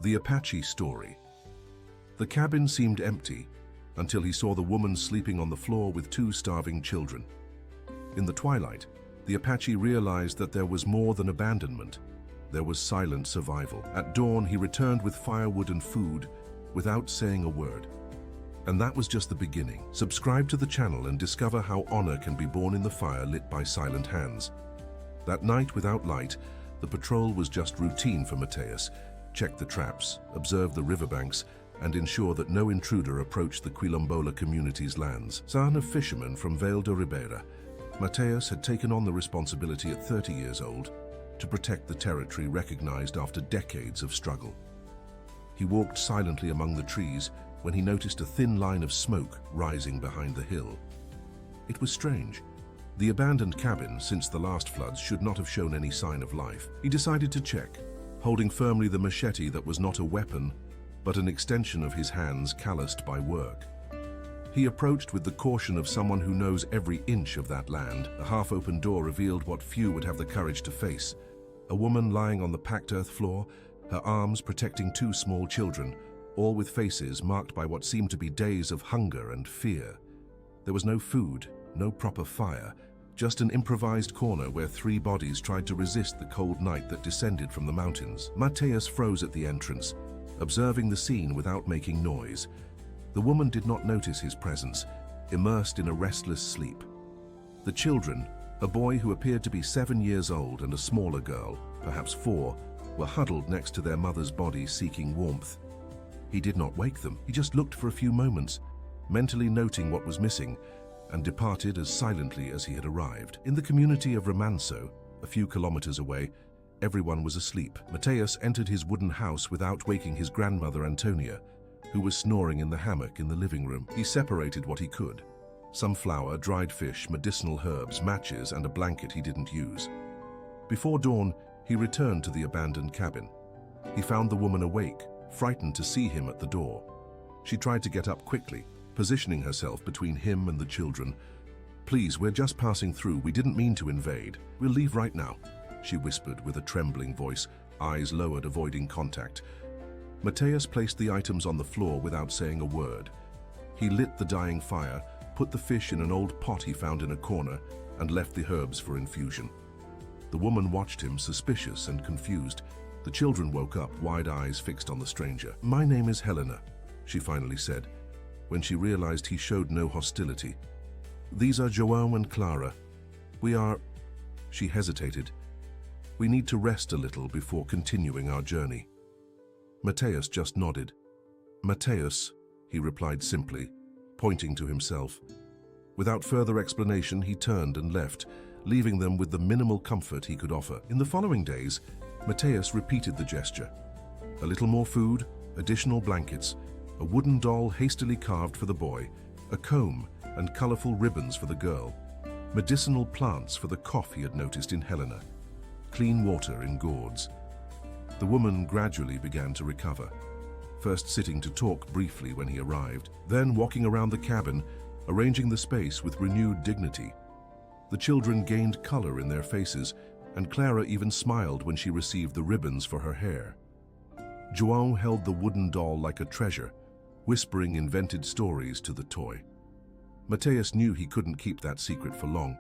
The Apache story. The cabin seemed empty until he saw the woman sleeping on the floor with two starving children. In the twilight, the Apache realized that there was more than abandonment. There was silent survival. At dawn, he returned with firewood and food without saying a word. And that was just the beginning. Subscribe to the channel and discover how honor can be born in the fire lit by silent hands. That night without light, the patrol was just routine for Mateus. Check the traps, observe the riverbanks, and ensure that no intruder approached the Quilombola community's lands. Son of fishermen from Vale de Ribeira, Mateus had taken on the responsibility at 30 years old to protect the territory recognized after decades of struggle. He walked silently among the trees when he noticed a thin line of smoke rising behind the hill. It was strange. The abandoned cabin since the last floods should not have shown any sign of life. He decided to check, holding firmly the machete that was not a weapon, but an extension of his hands calloused by work. He approached with the caution of someone who knows every inch of that land. A half-open door revealed what few would have the courage to face. A woman lying on the packed earth floor, her arms protecting two small children, all with faces marked by what seemed to be days of hunger and fear. There was no food, no proper fire, just an improvised corner where three bodies tried to resist the cold night that descended from the mountains. Mateus froze at the entrance, observing the scene without making noise. The woman did not notice his presence, immersed in a restless sleep. The children, a boy who appeared to be 7 years old and a smaller girl, perhaps 4, were huddled next to their mother's body seeking warmth. He did not wake them. He just looked for a few moments, mentally noting what was missing, and departed as silently as he had arrived. In the community of Remanso, a few kilometers away, everyone was asleep. Mateus entered his wooden house without waking his grandmother Antonia, who was snoring in the hammock in the living room. He separated what he could: some flour, dried fish, medicinal herbs, matches, and a blanket he didn't use. Before dawn, he returned to the abandoned cabin. He found the woman awake, frightened to see him at the door. She tried to get up quickly, positioning herself between him and the children. "Please, we're just passing through. We didn't mean to invade. We'll leave right now," she whispered with a trembling voice, eyes lowered, avoiding contact. Mateus placed the items on the floor without saying a word. He lit the dying fire, put the fish in an old pot he found in a corner, and left the herbs for infusion. The woman watched him, suspicious and confused. The children woke up, wide eyes fixed on the stranger. "My name is Helena," she finally said, when she realized he showed no hostility. "These are João and Clara. We are..." She hesitated. "We need to rest a little before continuing our journey." Mateus just nodded. "Mateus," he replied simply, pointing to himself. Without further explanation, he turned and left, leaving them with the minimal comfort he could offer. In the following days, Mateus repeated the gesture. A little more food, additional blankets, a wooden doll hastily carved for the boy, a comb and colorful ribbons for the girl, medicinal plants for the cough he had noticed in Helena, clean water in gourds. The woman gradually began to recover, first sitting to talk briefly when he arrived, then walking around the cabin, arranging the space with renewed dignity. The children gained color in their faces, and Clara even smiled when she received the ribbons for her hair. João held the wooden doll like a treasure, whispering invented stories to the toy. Mateus knew he couldn't keep that secret for long.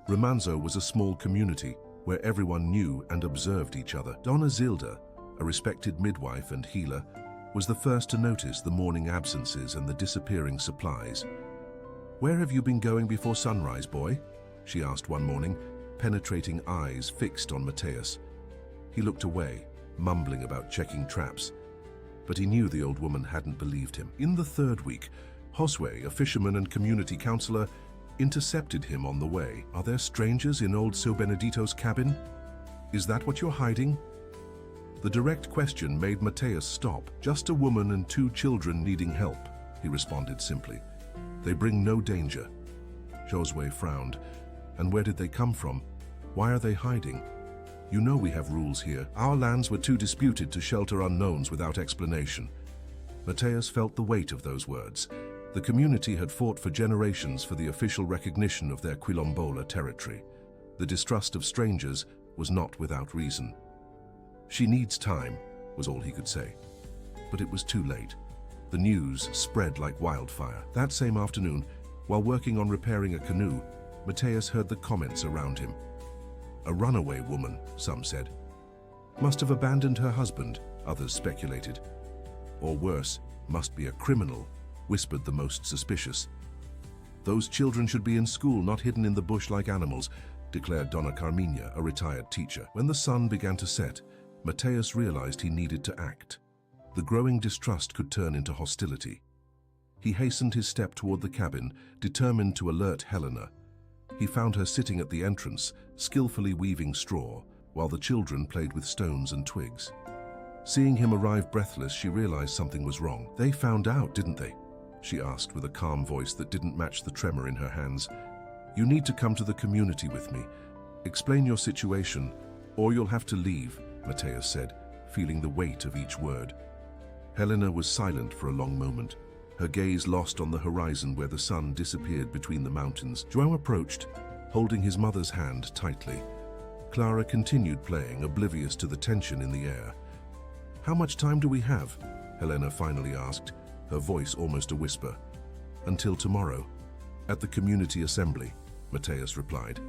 Remanso was a small community where everyone knew and observed each other. Donna Zilda, a respected midwife and healer, was the first to notice the morning absences and the disappearing supplies. "Where have you been going before sunrise, boy?" she asked one morning, penetrating eyes fixed on Mateus. He looked away, mumbling about checking traps, but he knew the old woman hadn't believed him. In the third week, Josue, a fisherman and community counselor, intercepted him on the way. "Are there strangers in old Seu Benedito's cabin? Is that what you're hiding?" The direct question made Mateus stop. "Just a woman and 2 children needing help," he responded simply. "They bring no danger." Josue frowned. "And where did they come from? Why are they hiding? You know we have rules here. Our lands were too disputed to shelter unknowns without explanation." Mateus felt the weight of those words. The community had fought for generations for the official recognition of their Quilombola territory. The distrust of strangers was not without reason. "She needs time," was all he could say. But it was too late. The news spread like wildfire. That same afternoon, while working on repairing a canoe, Mateus heard the comments around him. A runaway woman, some said. Must have abandoned her husband, others speculated. Or worse, must be a criminal, whispered the most suspicious. Those children should be in school, not hidden in the bush like animals, declared Donna Carmina, a retired teacher. When the sun began to set, Mateus realized he needed to act. The growing distrust could turn into hostility. He hastened his step toward the cabin, determined to alert Helena. He found her sitting at the entrance, skillfully weaving straw, while the children played with stones and twigs. Seeing him arrive breathless, she realized something was wrong. They found out, didn't they? She asked with a calm voice that didn't match the tremor in her hands. You need to come to the community with me. Explain your situation, or you'll have to leave, Mateus said, feeling the weight of each word. Helena was silent for a long moment, her gaze lost on the horizon where the sun disappeared between the mountains. João approached, holding his mother's hand tightly. Clara continued playing, oblivious to the tension in the air. How much time do we have? Helena finally asked, her voice almost a whisper. Until tomorrow. At the community assembly, Mateus replied.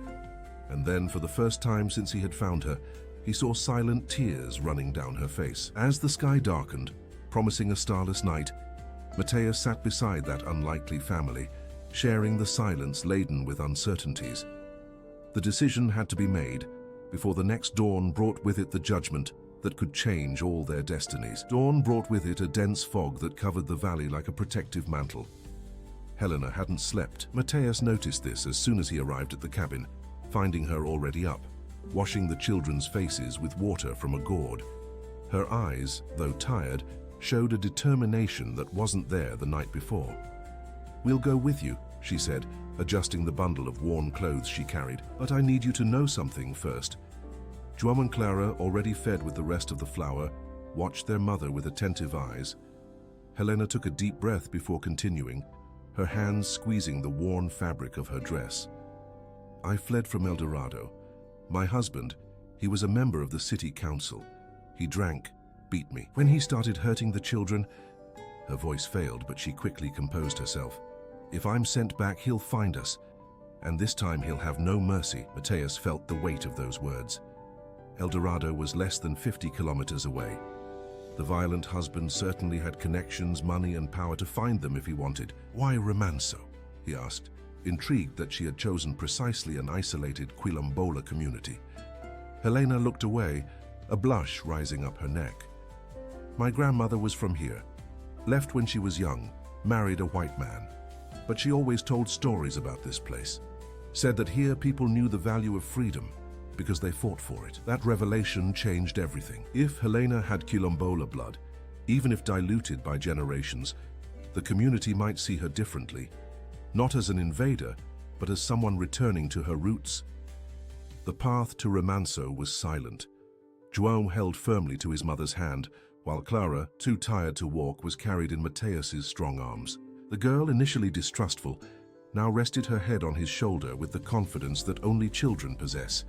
And then, for the first time since he had found her, he saw silent tears running down her face. As the sky darkened, promising a starless night, Mateus sat beside that unlikely family, sharing the silence laden with uncertainties. The decision had to be made before the next dawn brought with it the judgment that could change all their destinies. Dawn brought with it a dense fog that covered the valley like a protective mantle. Helena hadn't slept. Mateus noticed this as soon as he arrived at the cabin, finding her already up, washing the children's faces with water from a gourd. Her eyes, though tired, showed a determination that wasn't there the night before. We'll go with you, she said, adjusting the bundle of worn clothes she carried. But I need you to know something first. João and Clara, already fed with the rest of the flour, watched their mother with attentive eyes. Helena took a deep breath before continuing, her hands squeezing the worn fabric of her dress. I fled from El Dorado. My husband, he was a member of the city council. He drank, beat me. When he started hurting the children, her voice failed, but she quickly composed herself. If I'm sent back, he'll find us, and this time he'll have no mercy. Mateus felt the weight of those words. El Dorado was less than 50 kilometers away. The violent husband certainly had connections, money, and power to find them if he wanted. Why Remanso? He asked, intrigued that she had chosen precisely an isolated Quilombola community. Helena looked away, a blush rising up her neck. My grandmother was from here. Left when she was young, married a white man. But she always told stories about this place. Said that here people knew the value of freedom because they fought for it. That revelation changed everything. If Helena had Quilombola blood, even if diluted by generations, the community might see her differently, not as an invader, but as someone returning to her roots. The path to Remanso was silent. João held firmly to his mother's hand, while Clara, too tired to walk, was carried in Mateus's strong arms. The girl, initially distrustful, now rested her head on his shoulder with the confidence that only children possess.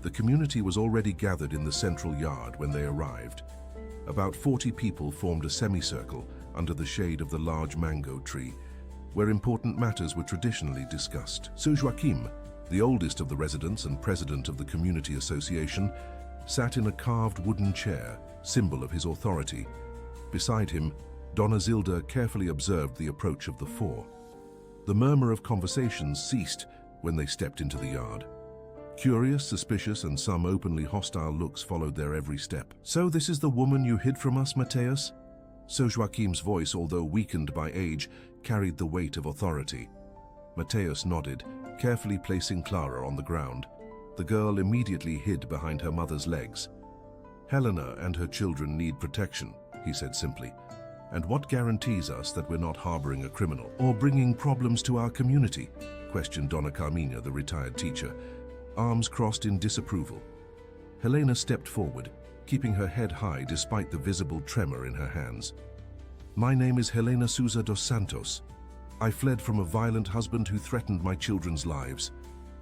The community was already gathered in the central yard when they arrived. About 40 people formed a semicircle under the shade of the large mango tree, where important matters were traditionally discussed. Seu Joaquim, the oldest of the residents and president of the community association, sat in a carved wooden chair, symbol of his authority. Beside him, Donna Zilda carefully observed the approach of the four. The murmur of conversations ceased when they stepped into the yard. Curious, suspicious, and some openly hostile looks followed their every step. So this is the woman you hid from us, Mateus? Seu Joaquim's voice, although weakened by age, carried the weight of authority. Mateus nodded, carefully placing Clara on the ground. The girl immediately hid behind her mother's legs. Helena and her children need protection, he said simply. And what guarantees us that we're not harboring a criminal or bringing problems to our community? Questioned Donna Carmina, the retired teacher, arms crossed in disapproval. Helena stepped forward, keeping her head high despite the visible tremor in her hands. My name is Helena Souza dos Santos. I fled from a violent husband who threatened my children's lives.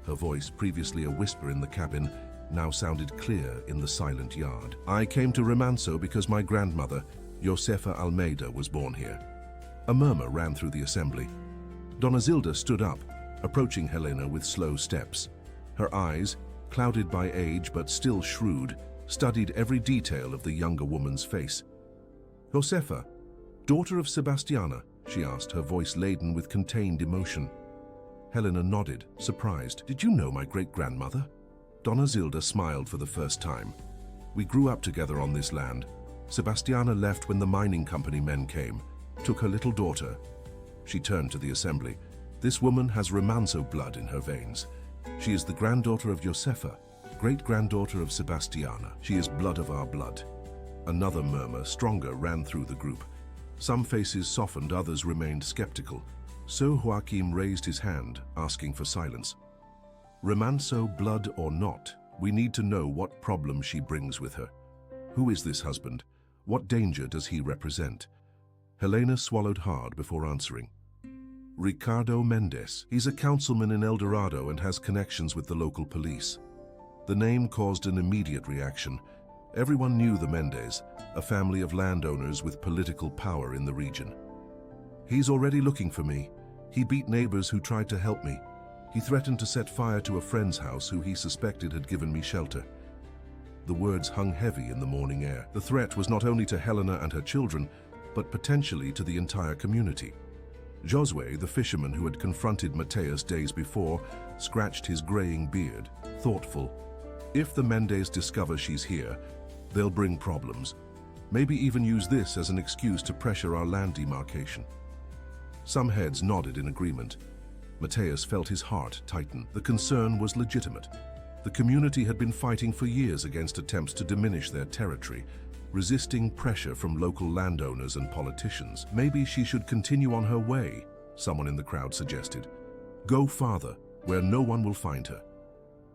Her voice, previously a whisper in the cabin, now sounded clear in the silent yard. I came to Remanso because my grandmother, Josefa Almeida was born here. A murmur ran through the assembly. Dona Zilda stood up, approaching Helena with slow steps. Her eyes, clouded by age but still shrewd, studied every detail of the younger woman's face. "Josefa, daughter of Sebastiana?" she asked, her voice laden with contained emotion. Helena nodded, surprised. "Did you know my great-grandmother?" Dona Zilda smiled for the first time. "We grew up together on this land. Sebastiana left when the mining company men came, took her little daughter." She turned to the assembly. "This woman has Remanso blood in her veins. She is the granddaughter of Josefa, great-granddaughter of Sebastiana. She is blood of our blood." Another murmur, stronger, ran through the group. Some faces softened, others remained skeptical. So Joaquim raised his hand, asking for silence. "Remanso blood or not, we need to know what problem she brings with her. Who is this husband? What danger does he represent?" Helena swallowed hard before answering. "Ricardo Mendez. He's a councilman in El Dorado and has connections with the local police." The name caused an immediate reaction. Everyone knew the Mendez, a family of landowners with political power in the region. "He's already looking for me. He beat neighbors who tried to help me. He threatened to set fire to a friend's house who he suspected had given me shelter." The words hung heavy in the morning air. The threat was not only to Helena and her children, but potentially to the entire community. Josue, the fisherman who had confronted Mateus days before, scratched his graying beard, thoughtful. "If the Mendez discover she's here, they'll bring problems. Maybe even use this as an excuse to pressure our land demarcation." Some heads nodded in agreement. Mateus felt his heart tighten. The concern was legitimate. The community had been fighting for years against attempts to diminish their territory, resisting pressure from local landowners and politicians. "Maybe she should continue on her way," someone in the crowd suggested. "Go farther, where no one will find her."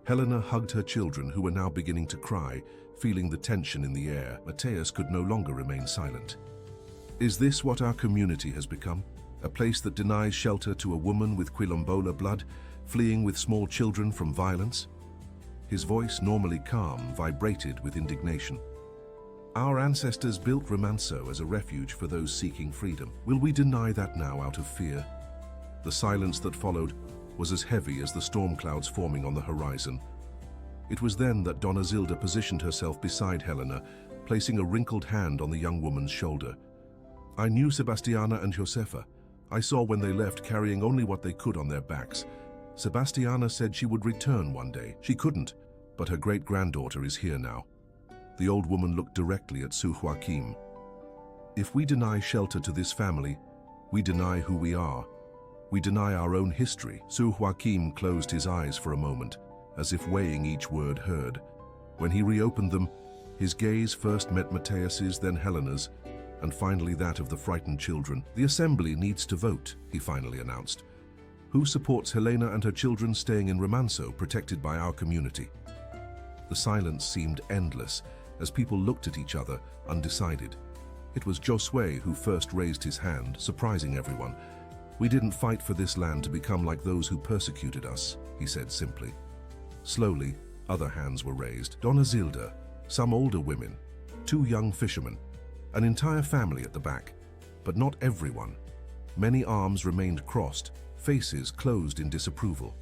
Helena hugged her children, who were now beginning to cry, feeling the tension in the air. Mateus could no longer remain silent. "Is this what our community has become? A place that denies shelter to a woman with Quilombola blood, fleeing with small children from violence?" His voice, normally calm, vibrated with indignation. "Our ancestors built Remanso as a refuge for those seeking freedom. Will we deny that now out of fear?" The silence that followed was as heavy as the storm clouds forming on the horizon. It was then that Dona Zilda positioned herself beside Helena, placing a wrinkled hand on the young woman's shoulder. "I knew Sebastiana and Josefa. I saw when they left carrying only what they could on their backs. Sebastiana said she would return one day. She couldn't, but her great-granddaughter is here now." The old woman looked directly at Su Joaquim. "If we deny shelter to this family, we deny who we are. We deny our own history." Su Joaquim closed his eyes for a moment, as if weighing each word heard. When he reopened them, his gaze first met Mateus's, then Helena's, and finally that of the frightened children. "The assembly needs to vote," he finally announced. "Who supports Helena and her children staying in Remanso, protected by our community?" The silence seemed endless as people looked at each other, undecided. It was Josue who first raised his hand, surprising everyone. "We didn't fight for this land to become like those who persecuted us," he said simply. Slowly, other hands were raised. Dona Zilda, some older women, 2 young fishermen, an entire family at the back, but not everyone. Many arms remained crossed, faces closed in disapproval.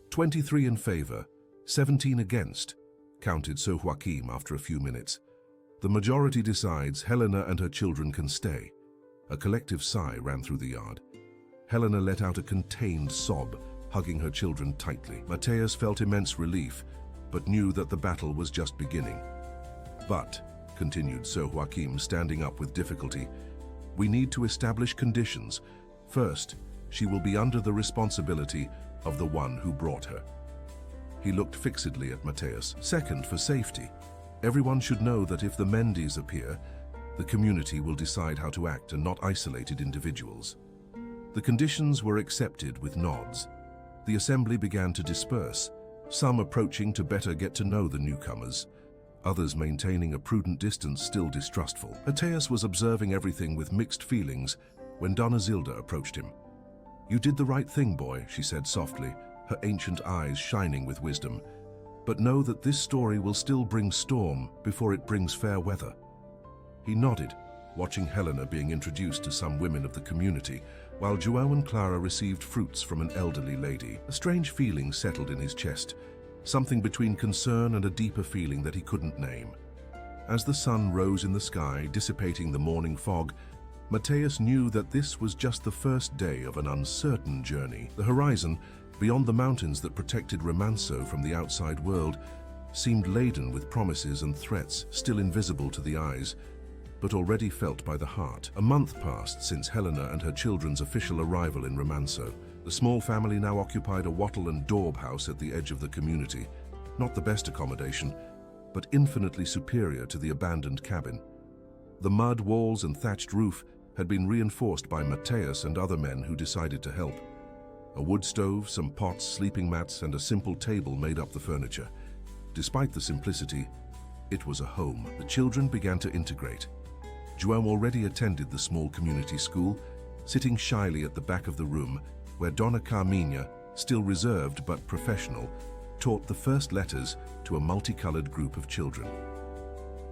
23 in favor, 17 against, counted Su Joaquim after a few minutes. The majority decides Helena and her children can stay. A collective sigh ran through the yard. Helena let out a contained sob, hugging her children tightly. Mateus felt immense relief, but knew that the battle was just beginning. "But," continued Su Joaquim, standing up with difficulty, "we need to establish conditions. First, she will be under the responsibility of the one who brought her." He looked fixedly at Mateus. "Second, for safety. Everyone should know that if the Mendez appear, the community will decide how to act and not isolated individuals." The conditions were accepted with nods. The assembly began to disperse, some approaching to better get to know the newcomers, others maintaining a prudent distance, still distrustful. Mateus was observing everything with mixed feelings when Dona Zilda approached him. "You did the right thing, boy," she said softly, her ancient eyes shining with wisdom. "But know that this story will still bring storm before it brings fair weather." He nodded, watching Helena being introduced to some women of the community, while João and Clara received fruits from an elderly lady. A strange feeling settled in his chest, something between concern and a deeper feeling that he couldn't name. As the sun rose in the sky, dissipating the morning fog, Mateus knew that this was just the first day of an uncertain journey. The horizon, beyond the mountains that protected Remanso from the outside world, seemed laden with promises and threats still invisible to the eyes, but already felt by the heart. A month passed since Helena and her children's official arrival in Remanso. The small family now occupied a wattle and daub house at the edge of the community. Not the best accommodation, but infinitely superior to the abandoned cabin. The mud walls and thatched roof had been reinforced by Mateus and other men who decided to help. A wood stove, some pots, sleeping mats, and a simple table made up the furniture. Despite the simplicity, it was a home. The children began to integrate. João already attended the small community school, sitting shyly at the back of the room, where Dona Carminha, still reserved but professional, taught the first letters to a multicolored group of children.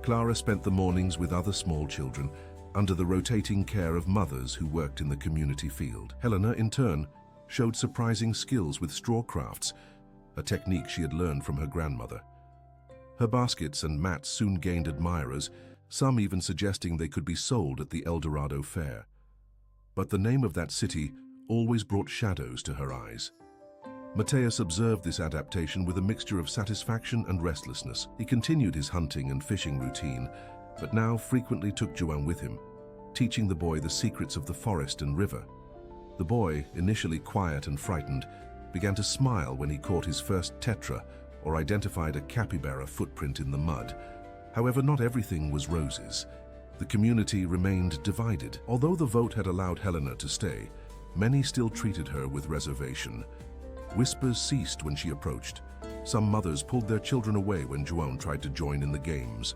Clara spent the mornings with other small children, under the rotating care of mothers who worked in the community field. Helena, in turn, showed surprising skills with straw crafts, a technique she had learned from her grandmother. Her baskets and mats soon gained admirers, some even suggesting they could be sold at the El Dorado Fair. But the name of that city always brought shadows to her eyes. Mateus observed this adaptation with a mixture of satisfaction and restlessness. He continued his hunting and fishing routine, but now frequently took João with him, teaching the boy the secrets of the forest and river. The boy, initially quiet and frightened, began to smile when he caught his first tetra or identified a capybara footprint in the mud. However, not everything was roses. The community remained divided. Although the vote had allowed Helena to stay, many still treated her with reservation. Whispers ceased when she approached. Some mothers pulled their children away when João tried to join in the games.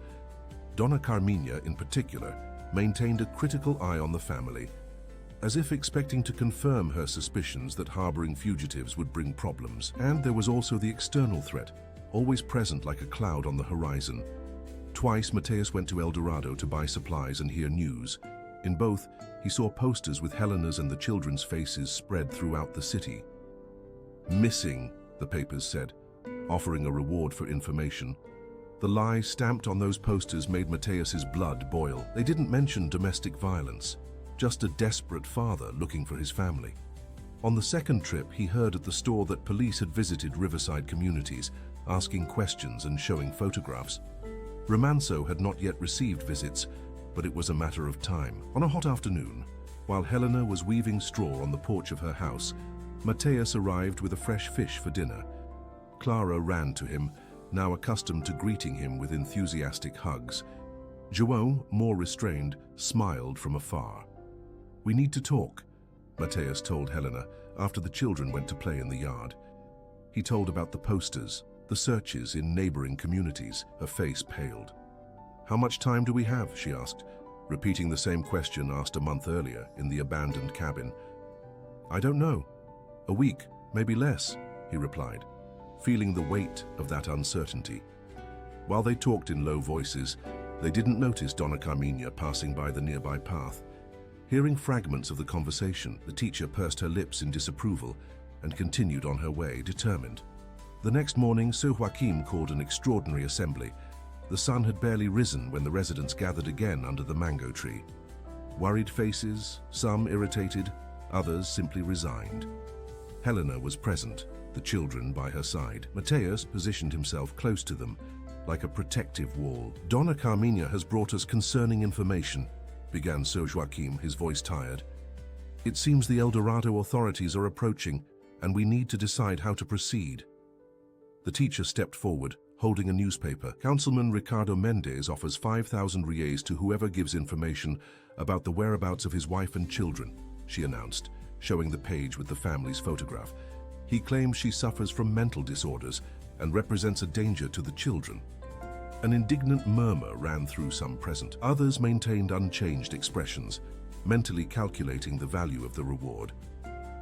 Dona Carminha, in particular, maintained a critical eye on the family, as if expecting to confirm her suspicions that harboring fugitives would bring problems. And there was also the external threat, always present like a cloud on the horizon. Twice, Mateus went to El Dorado to buy supplies and hear news. In both, he saw posters with Helena's and the children's faces spread throughout the city. Missing, the papers said, offering a reward for information. The lie stamped on those posters made Mateus's blood boil. They didn't mention domestic violence, just a desperate father looking for his family. On the second trip, he heard at the store that police had visited riverside communities, asking questions and showing photographs. Remanso had not yet received visits, but it was a matter of time. On a hot afternoon, while Helena was weaving straw on the porch of her house, Mateus arrived with a fresh fish for dinner. Clara ran to him, now accustomed to greeting him with enthusiastic hugs. João, more restrained, smiled from afar. "We need to talk," Mateus told Helena after the children went to play in the yard. He told about the posters, the searches in neighboring communities. Her face paled. "How much time do we have?" she asked, repeating the same question asked a month earlier in the abandoned cabin. "I don't know. A week, maybe less," he replied, feeling the weight of that uncertainty. While they talked in low voices, they didn't notice Dona Carminha passing by the nearby path. Hearing fragments of the conversation, the teacher pursed her lips in disapproval and continued on her way, determined. The next morning, Sir Joaquim called an extraordinary assembly. The sun had barely risen when the residents gathered again under the mango tree. Worried faces, some irritated, others simply resigned. Helena was present, the children by her side. Mateus positioned himself close to them, like a protective wall. "Dona Carminha has brought us concerning information," began Sir Joaquim, his voice tired. "It seems the El Dorado authorities are approaching, and we need to decide how to proceed." The teacher stepped forward, holding a newspaper. "Councilman Ricardo Mendes offers 5,000 reais to whoever gives information about the whereabouts of his wife and children," she announced, showing the page with the family's photograph. "He claims she suffers from mental disorders and represents a danger to the children." An indignant murmur ran through some present. Others maintained unchanged expressions, mentally calculating the value of the reward.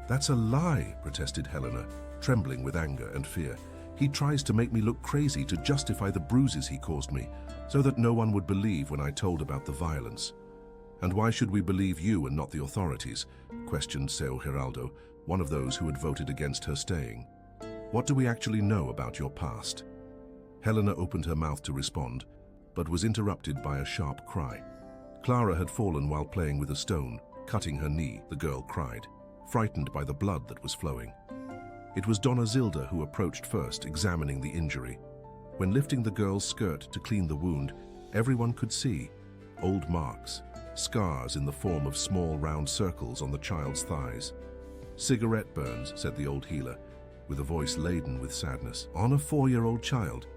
"That's a lie," protested Helena, trembling with anger and fear. "He tries to make me look crazy to justify the bruises he caused me, so that no one would believe when I told about the violence. "And why should we believe you and not the authorities?" questioned Seu Geraldo, one of those who had voted against her staying. "What do we actually know about your past?" Helena opened her mouth to respond, but was interrupted by a sharp cry. Clara had fallen while playing with a stone, cutting her knee. The girl cried, frightened by the blood that was flowing. It was Dona Zilda who approached first, examining the injury. When lifting the girl's skirt to clean the wound, everyone could see old marks, scars in the form of small round circles on the child's thighs. "Cigarette burns," said the old healer, with a voice laden with sadness. "On a 4-year-old child."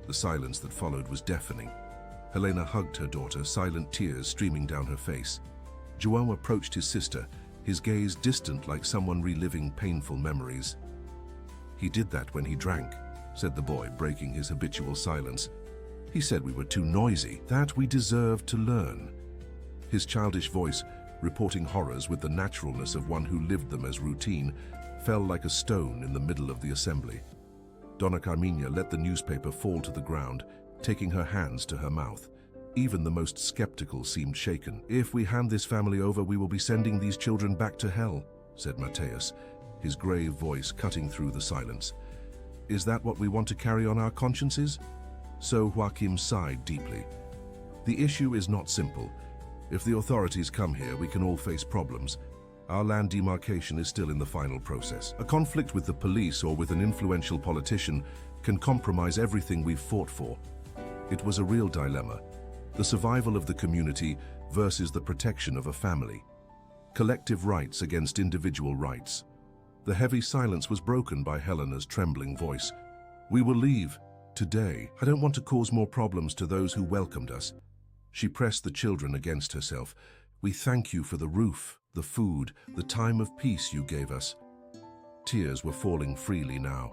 The silence that followed was deafening. Helena hugged her daughter, silent tears streaming down her face. João approached his sister, his gaze distant like someone reliving painful memories. "He did that when he drank," said the boy, breaking his habitual silence. "He said we were too noisy, that we deserved to learn." His childish voice, reporting horrors with the naturalness of one who lived them as routine, fell like a stone in the middle of the assembly. Dona Carminha let the newspaper fall to the ground, taking her hands to her mouth. Even the most skeptical seemed shaken. "If we hand this family over, we will be sending these children back to hell," said Mateus, his grave voice cutting through the silence. "Is that what we want to carry on our consciences?" So Joaquim sighed deeply. "The issue is not simple. If the authorities come here, we can all face problems. Our land demarcation is still in the final process. A conflict with the police or with an influential politician can compromise everything we've fought for." It was a real dilemma. The survival of the community versus the protection of a family. Collective rights against individual rights. The heavy silence was broken by Helena's trembling voice. "We will leave. Today. I don't want to cause more problems to those who welcomed us." She pressed the children against herself. "We thank you for the roof, the food, the time of peace you gave us." Tears were falling freely now.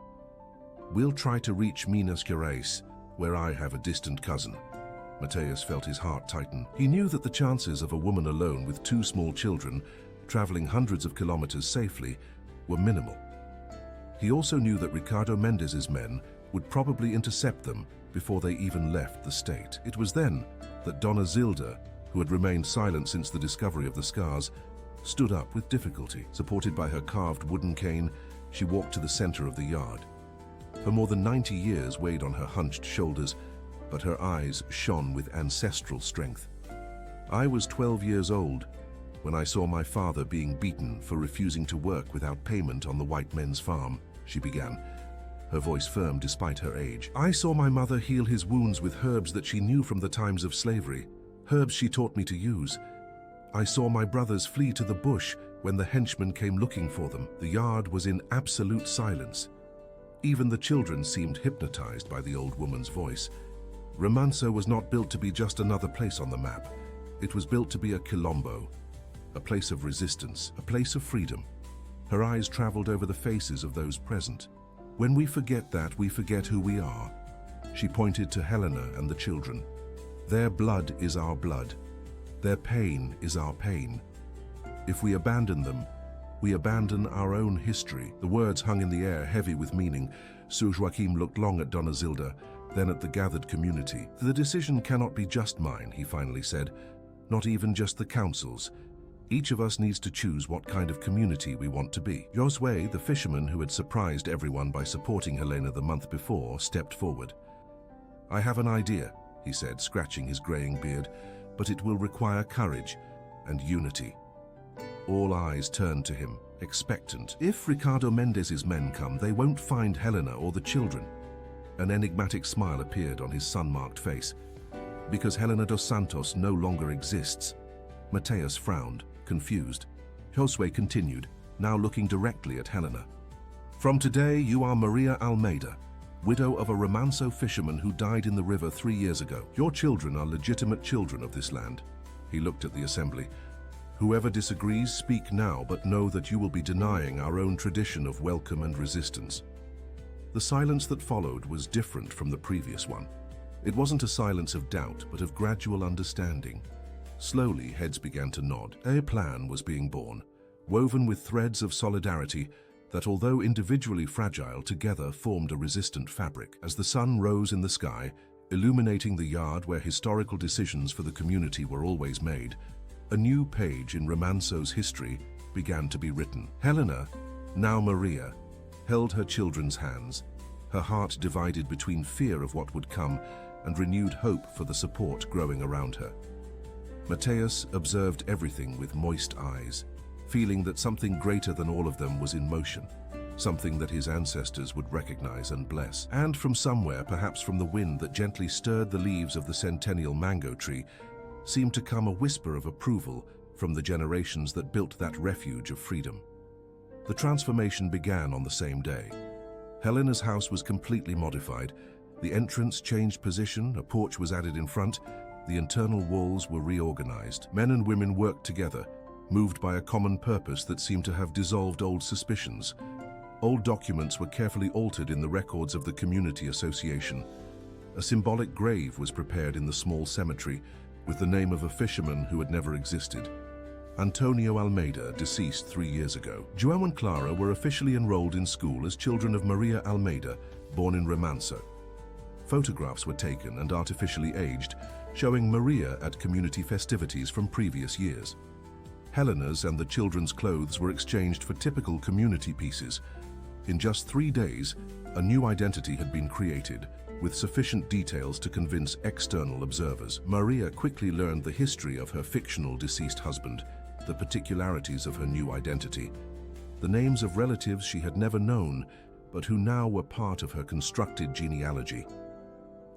"We'll try to reach Minas Gerais, where I have a distant cousin." Mateus felt his heart tighten. He knew that the chances of a woman alone with 2 small children, traveling hundreds of kilometers safely, were minimal. He also knew that Ricardo Mendes's men would probably intercept them before they even left the state. It was then that Dona Zilda, who had remained silent since the discovery of the scars, stood up with difficulty. Supported by her carved wooden cane, she walked to the center of the yard. Her more than 90 years weighed on her hunched shoulders, but her eyes shone with ancestral strength. "I was 12 years old when I saw my father being beaten for refusing to work without payment on the white men's farm," she began, her voice firm despite her age. "I saw my mother heal his wounds with herbs that she knew from the times of slavery, herbs she taught me to use. I saw my brothers flee to the bush when the henchmen came looking for them." The yard was in absolute silence. Even the children seemed hypnotized by the old woman's voice. Remanso was not built to be just another place on the map. It was built to be a quilombo, a place of resistance, a place of freedom. Her eyes traveled over the faces of those present. "When we forget that, we forget who we are." She pointed to Helena and the children. "Their blood is our blood. Their pain is our pain. If we abandon them, we abandon our own history." The words hung in the air, heavy with meaning. Seu Joaquim looked long at Dona Zilda, then at the gathered community. "The decision cannot be just mine," he finally said. "Not even just the council's. Each of us needs to choose what kind of community we want to be." Josue, the fisherman who had surprised everyone by supporting Helena the month before, stepped forward. "I have an idea," he said, scratching his graying beard, "but it will require courage and unity." All eyes turned to him, expectant. "If Ricardo Mendes's men come, they won't find Helena or the children." An enigmatic smile appeared on his sun-marked face. "Because Helena dos Santos no longer exists." Mateus frowned, confused. Josue continued, now looking directly at Helena. "From today, you are Maria Almeida, widow of a Remanso fisherman who died in the river 3 years ago. Your children are legitimate children of this land." He looked at the assembly. "Whoever disagrees, speak now, but know that you will be denying our own tradition of welcome and resistance." The silence that followed was different from the previous one. It wasn't a silence of doubt, but of gradual understanding. Slowly, heads began to nod. A plan was being born, woven with threads of solidarity that, although individually fragile, together formed a resistant fabric. As the sun rose in the sky, illuminating the yard where historical decisions for the community were always made, A new page in Romanzo's history began to be written. Helena, now Maria, held her children's hands, her heart divided between fear of what would come and renewed hope for the support growing around her. Mateus observed everything with moist eyes, feeling that something greater than all of them was in motion, something that his ancestors would recognize and bless. And from somewhere, perhaps from the wind that gently stirred the leaves of the centennial mango tree, seemed to come a whisper of approval from the generations that built that refuge of freedom. The transformation began on the same day. Helena's house was completely modified. The entrance changed position, a porch was added in front, the internal walls were reorganized. Men and women worked together, moved by a common purpose that seemed to have dissolved old suspicions. Old documents were carefully altered in the records of the community association. A symbolic grave was prepared in the small cemetery with the name of a fisherman who had never existed. Antonio Almeida, deceased 3 years ago. João and Clara were officially enrolled in school as children of Maria Almeida, born in Romanzo. Photographs were taken and artificially aged, showing Maria at community festivities from previous years. Helena's and the children's clothes were exchanged for typical community pieces. In just 3 days, a new identity had been created, with sufficient details to convince external observers. Maria quickly learned the history of her fictional deceased husband, the particularities of her new identity, the names of relatives she had never known, but who now were part of her constructed genealogy.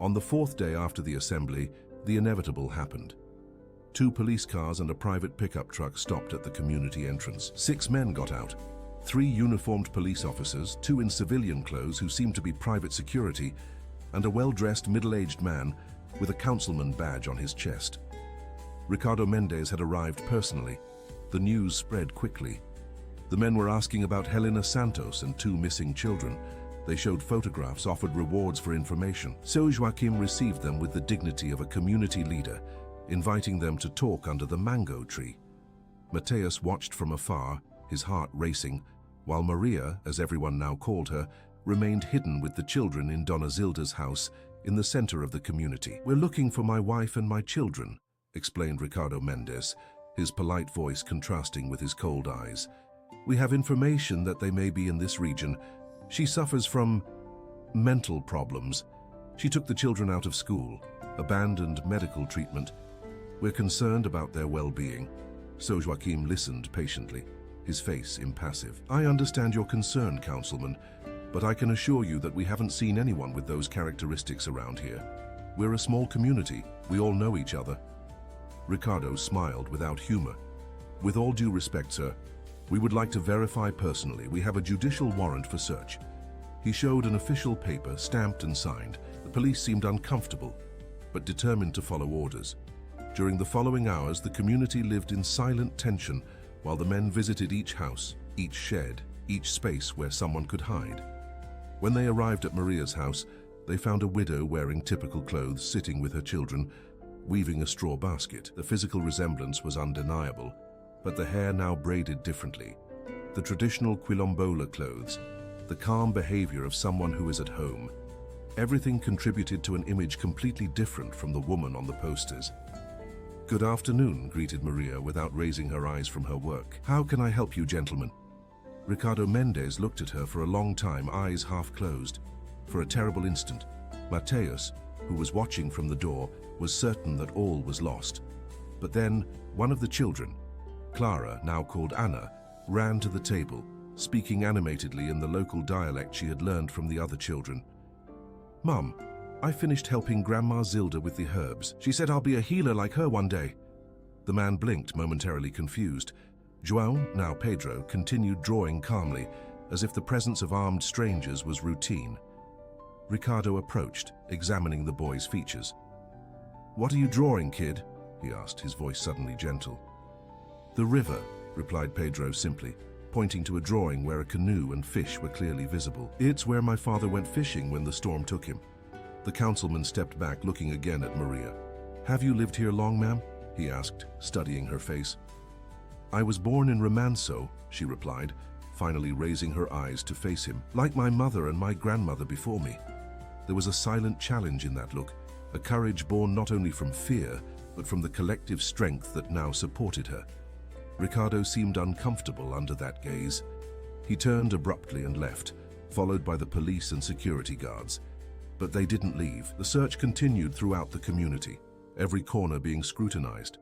On the 4th day after the assembly, the inevitable happened. 2 police cars and a private pickup truck stopped at the community entrance. 6 men got out. 3 uniformed police officers, 2 in civilian clothes who seemed to be private security, and a well-dressed middle-aged man with a councilman badge on his chest. Ricardo Mendes had arrived personally. The news spread quickly. The men were asking about Helena Santos and 2 missing children. They showed photographs, offered rewards for information. So Joaquim received them with the dignity of a community leader, inviting them to talk under the mango tree. Mateus watched from afar, his heart racing, while Maria, as everyone now called her, remained hidden with the children in Dona Zilda's house in the center of the community. "We're looking for my wife and my children," explained Ricardo Mendes, his polite voice contrasting with his cold eyes. "We have information that they may be in this region. She suffers from mental problems. She took the children out of school, abandoned medical treatment. We're concerned about their well-being." So Joaquim listened patiently, his face impassive. "I understand your concern, Councilman, but I can assure you that we haven't seen anyone with those characteristics around here. We're a small community. We all know each other." Ricardo smiled without humor. "With all due respect, sir, we would like to verify personally. We have a judicial warrant for search." He showed an official paper, stamped and signed. The police seemed uncomfortable, but determined to follow orders. During the following hours, the community lived in silent tension while the men visited each house, each shed, each space where someone could hide. When they arrived at Maria's house, they found a widow wearing typical clothes sitting with her children, weaving a straw basket. The physical resemblance was undeniable, but the hair now braided differently. The traditional quilombola clothes, the calm behavior of someone who is at home. Everything contributed to an image completely different from the woman on the posters. "Good afternoon," greeted Maria without raising her eyes from her work. "How can I help you, gentlemen?" Ricardo Mendes looked at her for a long time, eyes half closed. For a terrible instant, Mateus, who was watching from the door, was certain that all was lost. But then, one of the children, Clara, now called Anna, ran to the table, speaking animatedly in the local dialect she had learned from the other children. "Mum, I finished helping Grandma Zilda with the herbs. She said I'll be a healer like her one day." The man blinked, momentarily confused. João, now Pedro, continued drawing calmly, as if the presence of armed strangers was routine. Ricardo approached, examining the boy's features. "What are you drawing, kid?" he asked, his voice suddenly gentle. "The river," replied Pedro simply, pointing to a drawing where a canoe and fish were clearly visible. "It's where my father went fishing when the storm took him." The councilman stepped back, looking again at Maria. "Have you lived here long, ma'am?" he asked, studying her face. "I was born in Romanzo," she replied, finally raising her eyes to face him. "Like my mother and my grandmother before me." There was a silent challenge in that look, a courage born not only from fear, but from the collective strength that now supported her. Ricardo seemed uncomfortable under that gaze. He turned abruptly and left, followed by the police and security guards. But they didn't leave. The search continued throughout the community, every corner being scrutinized.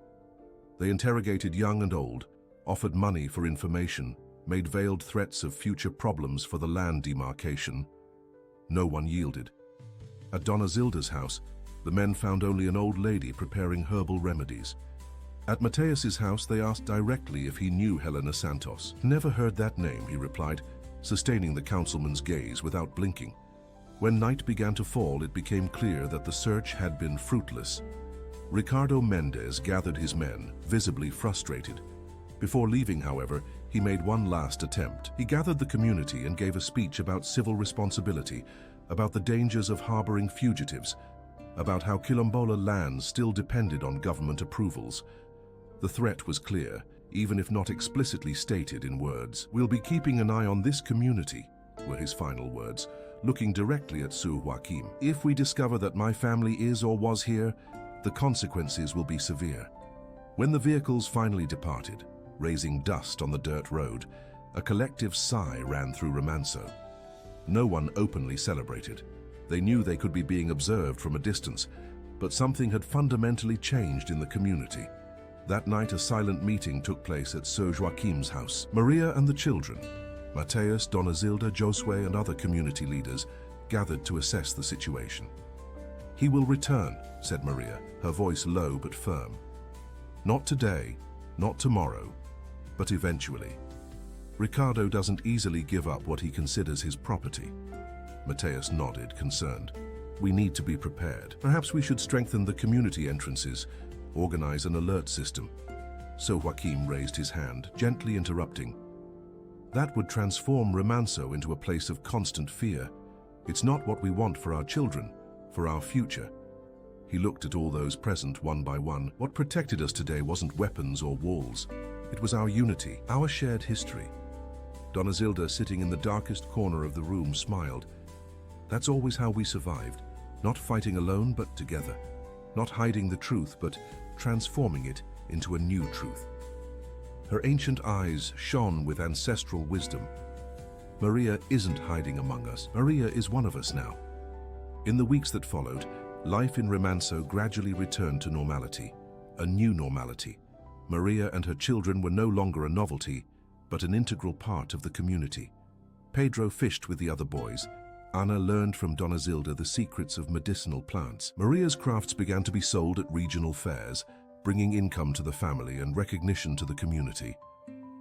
They interrogated young and old, offered money for information, made veiled threats of future problems for the land demarcation. No one yielded. At Donna Zilda's house, the men found only an old lady preparing herbal remedies. At Mateus's house, they asked directly if he knew Helena Santos. "Never heard that name," he replied, sustaining the councilman's gaze without blinking. When night began to fall, it became clear that the search had been fruitless. Ricardo Mendez gathered his men, visibly frustrated. Before leaving, however, he made one last attempt. He gathered the community and gave a speech about civil responsibility, about the dangers of harboring fugitives, about how Quilombola lands still depended on government approvals. The threat was clear, even if not explicitly stated in words. "We'll be keeping an eye on this community," were his final words, looking directly at Sir Joaquim. "If we discover that my family is or was here, the consequences will be severe." When the vehicles finally departed, raising dust on the dirt road, a collective sigh ran through Remanso. No one openly celebrated. They knew they could be being observed from a distance, but something had fundamentally changed in the community. That night, a silent meeting took place at Sir Joaquim's house. Maria and the children, Mateus, Donna Zilda, Josue, and other community leaders gathered to assess the situation. "He will return," said Maria, her voice low but firm. "Not today, not tomorrow, but eventually. Ricardo doesn't easily give up what he considers his property." Mateus nodded, concerned. "We need to be prepared. Perhaps we should strengthen the community entrances, organize an alert system." Sir Joaquim raised his hand, gently interrupting. "That would transform Remanso into a place of constant fear. It's not what we want for our children, for our future." He looked at all those present one by one. What protected us today wasn't weapons or walls. It was our unity, our shared history. Donna Zilda, sitting in the darkest corner of the room, smiled. "That's always how we survived. Not fighting alone, but together. Not hiding the truth, but transforming it into a new truth." Her ancient eyes shone with ancestral wisdom. "Maria isn't hiding among us. Maria is one of us now." In the weeks that followed, life in Remanso gradually returned to normality, a new normality. Maria and her children were no longer a novelty, but an integral part of the community. Pedro fished with the other boys. Ana learned from Donna Zilda the secrets of medicinal plants. Maria's crafts began to be sold at regional fairs, bringing income to the family and recognition to the community.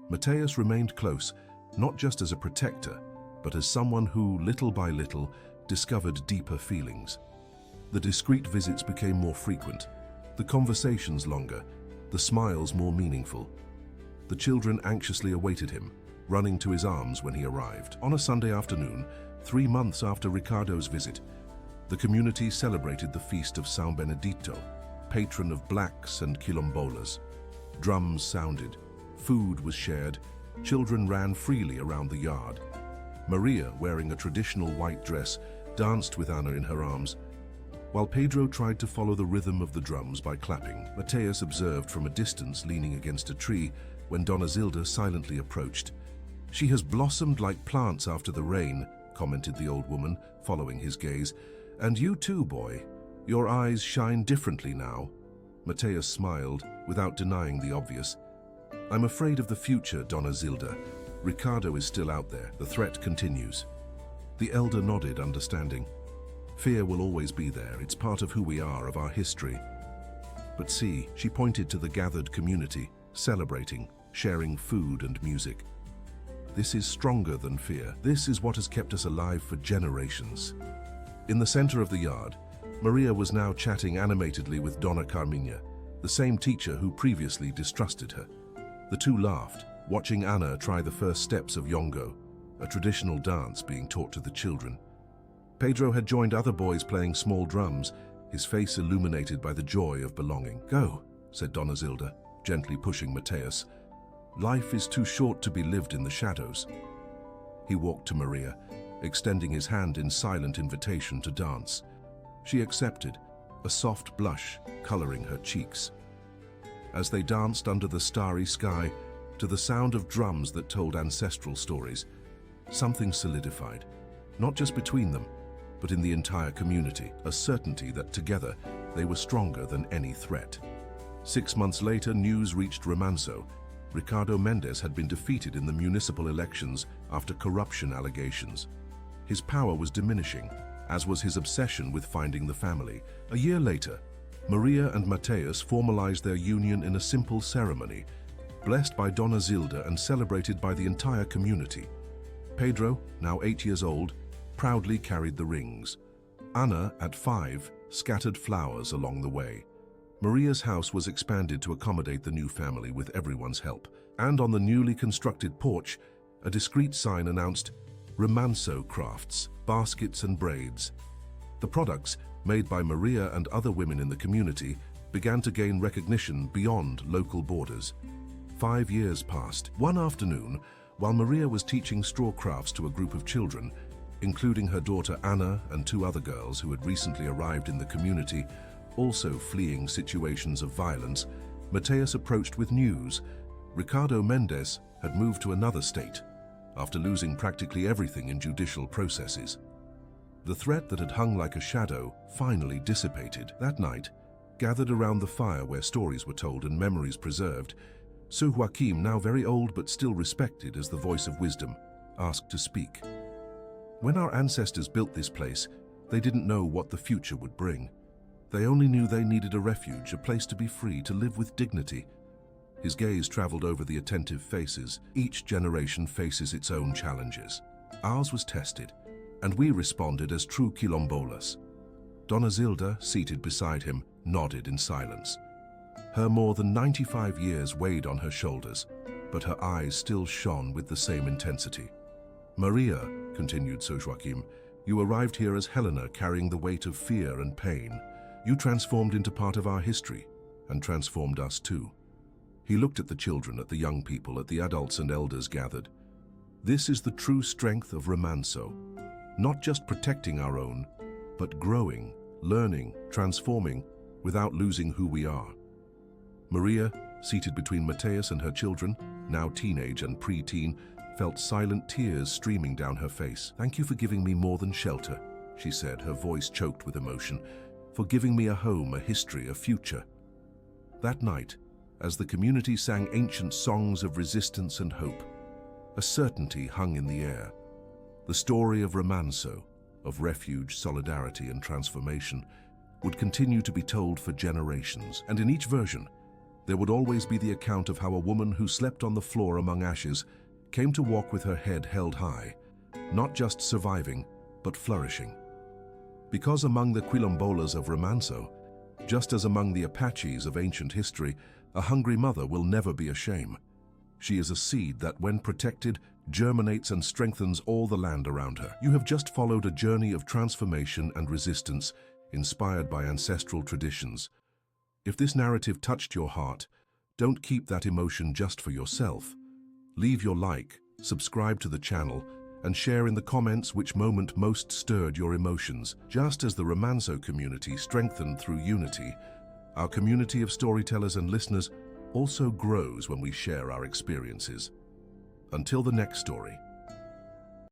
Mateus remained close, not just as a protector, but as someone who, little by little, discovered deeper feelings. The discreet visits became more frequent, the conversations longer, the smiles more meaningful. The children anxiously awaited him, running to his arms when he arrived. On a Sunday afternoon, 3 months after Ricardo's visit, the community celebrated the feast of São Benedito, patron of blacks and quilombolas. Drums sounded, food was shared, children ran freely around the yard. Maria, wearing a traditional white dress, danced with Ana in her arms, while Pedro tried to follow the rhythm of the drums by clapping. Mateus observed from a distance, leaning against a tree, when Donna Zilda silently approached. "She has blossomed like plants after the rain," commented the old woman, following his gaze. "And you too, boy. Your eyes shine differently now." Mateus smiled, without denying the obvious. "I'm afraid of the future, Donna Zilda. Ricardo is still out there. The threat continues." The elder nodded, understanding. "Fear will always be there. It's part of who we are, of our history. But see," she pointed to the gathered community, celebrating, sharing food and music. "This is stronger than fear. This is what has kept us alive for generations." In the center of the yard, Maria was now chatting animatedly with Donna Carminha, the same teacher who previously distrusted her. The two laughed, watching Ana try the first steps of Yongo, a traditional dance being taught to the children. Pedro had joined other boys playing small drums, his face illuminated by the joy of belonging. "Go," said Donna Zilda, gently pushing Mateus. "Life is too short to be lived in the shadows." He walked to Maria, extending his hand in silent invitation to dance. She accepted, a soft blush coloring her cheeks. as they danced under the starry sky to the sound of drums that told ancestral stories. Something solidified, not just between them, but in the entire community, a certainty that together they were stronger than any threat. 6 months later, news reached Remanso. Ricardo Mendes had been defeated in the municipal elections after corruption allegations. His power was diminishing, as was his obsession with finding the family. A year later, Maria and Mateus formalized their union in a simple ceremony, blessed by Dona Zilda and celebrated by the entire community. Pedro, now 8 years old, proudly carried the rings. Ana, at 5, scattered flowers along the way. Maria's house was expanded to accommodate the new family with everyone's help, and on the newly constructed porch, a discreet sign announced Remanso Crafts, baskets and braids. The products, made by Maria and other women in the community, began to gain recognition beyond local borders. 5 years passed. One afternoon, while Maria was teaching straw crafts to a group of children, including her daughter Anna and 2 other girls who had recently arrived in the community, also fleeing situations of violence, Mateus approached with news. Ricardo Mendes had moved to another state, after losing practically everything in judicial processes. The threat that had hung like a shadow finally dissipated. That night, gathered around the fire where stories were told and memories preserved, Sir Joachim, now very old but still respected as the voice of wisdom, asked to speak. When our ancestors built this place, they didn't know what the future would bring. They only knew they needed a refuge, a place to be free, to live with dignity. His gaze traveled over the attentive faces. Each generation faces its own challenges. Ours was tested, and we responded as true quilombolas. Dona Zilda, seated beside him, nodded in silence. Her more than 95 years weighed on her shoulders, but her eyes still shone with the same intensity. Maria, continued Sir Joachim, you arrived here as Helena, carrying the weight of fear and pain. You transformed into part of our history, and transformed us too. He looked at the children, at the young people, at the adults and elders gathered. This is the true strength of Remanso. Not just protecting our own, but growing, learning, transforming, without losing who we are. Maria, seated between Mateus and her children, now teenage and pre-teen, felt silent tears streaming down her face. Thank you for giving me more than shelter, she said, her voice choked with emotion. For giving me a home, a history, a future. That night, as the community sang ancient songs of resistance and hope, a certainty hung in the air. The story of Remanso, of refuge, solidarity, and transformation, would continue to be told for generations. And in each version, there would always be the account of how a woman who slept on the floor among ashes came to walk with her head held high, not just surviving, but flourishing. Because among the quilombolas of Remanso, just as among the Apaches of ancient history, a hungry mother will never be a shame. She is a seed that, when protected, germinates and strengthens all the land around her. You have just followed a journey of transformation and resistance, inspired by ancestral traditions. If this narrative touched your heart, don't keep that emotion just for yourself. Leave your like, subscribe to the channel, and share in the comments which moment most stirred your emotions. Just as the Remanso community strengthened through unity, our community of storytellers and listeners also grows when we share our experiences. Until the next story.